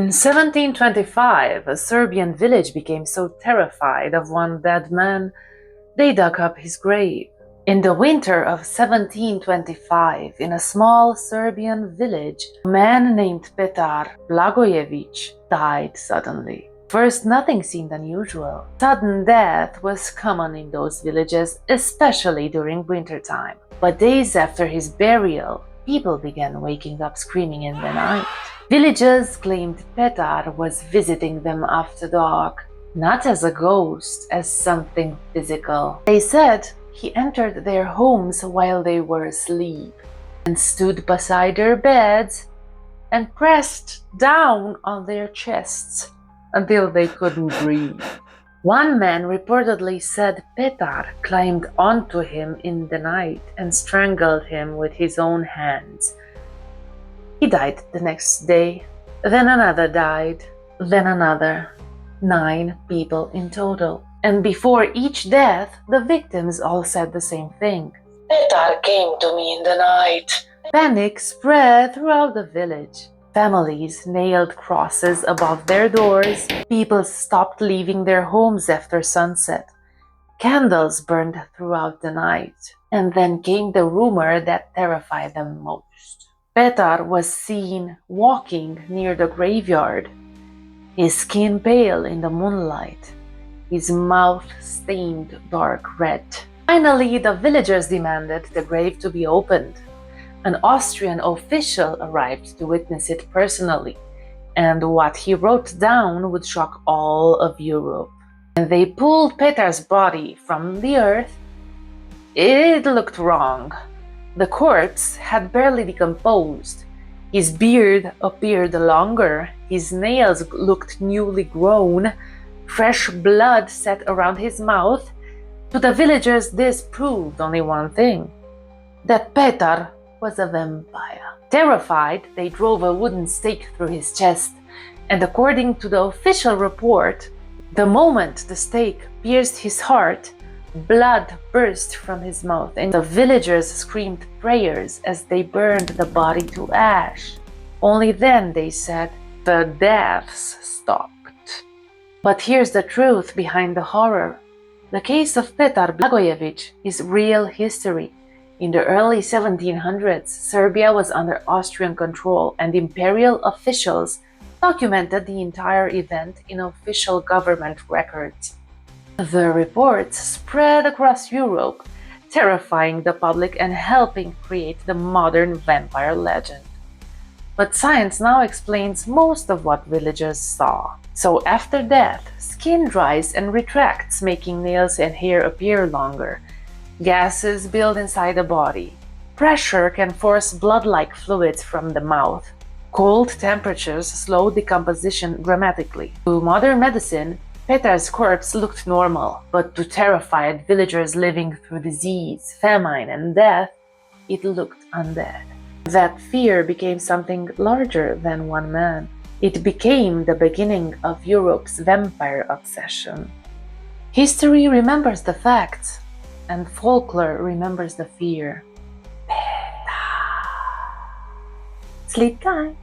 In 1725, a Serbian village became so terrified of one dead man, they dug up his grave. In the winter of 1725, in a small Serbian village, a man named Petar Blagojević died suddenly. First, nothing seemed unusual. Sudden death was common in those villages, especially during wintertime. But days after his burial, people began waking up screaming in the night. Villagers claimed Petar was visiting them after dark, not as a ghost, as something physical. They said he entered their homes while they were asleep and stood beside their beds and pressed down on their chests until they couldn't breathe. One man reportedly said Petar climbed onto him in the night and strangled him with his own hands. He died the next day. Then another died. Then another. 9 people in total. And before each death, the victims all said the same thing. Petar came to me in the night. Panic spread throughout the village. Families nailed crosses above their doors. People stopped leaving their homes after sunset. Candles burned throughout the night. And then came the rumor that terrified them most. Petar was seen walking near the graveyard, his skin pale in the moonlight, his mouth stained dark red. Finally, the villagers demanded the grave to be opened. An Austrian official arrived to witness it personally, and what he wrote down would shock all of Europe. When they pulled Petar's body from the earth, it looked wrong. The corpse had barely decomposed. His beard appeared longer, his nails looked newly grown, fresh blood sat around his mouth. To the villagers, this proved only one thing: that Petar was a vampire. Terrified, they drove a wooden stake through his chest, and according to the official report, the moment the stake pierced his heart, blood burst from his mouth, and the villagers screamed prayers as they burned the body to ash. Only then, they said, the deaths stopped. But here's the truth behind the horror. The case of Petar Blagojević is real history. In the early 1700s, Serbia was under Austrian control, and imperial officials documented the entire event in official government records. The reports spread across Europe, terrifying the public and helping create the modern vampire legend. But science now explains most of what villagers saw. So after death, skin dries and retracts, making nails and hair appear longer. Gases build inside the body. Pressure can force blood-like fluids from the mouth. Cold temperatures slow decomposition dramatically. To modern medicine, Petar's corpse looked normal, but to terrified villagers living through disease, famine, and death, it looked undead. That fear became something larger than one man. It became the beginning of Europe's vampire obsession. History remembers the facts, and folklore remembers the fear. Petar. Sleep time.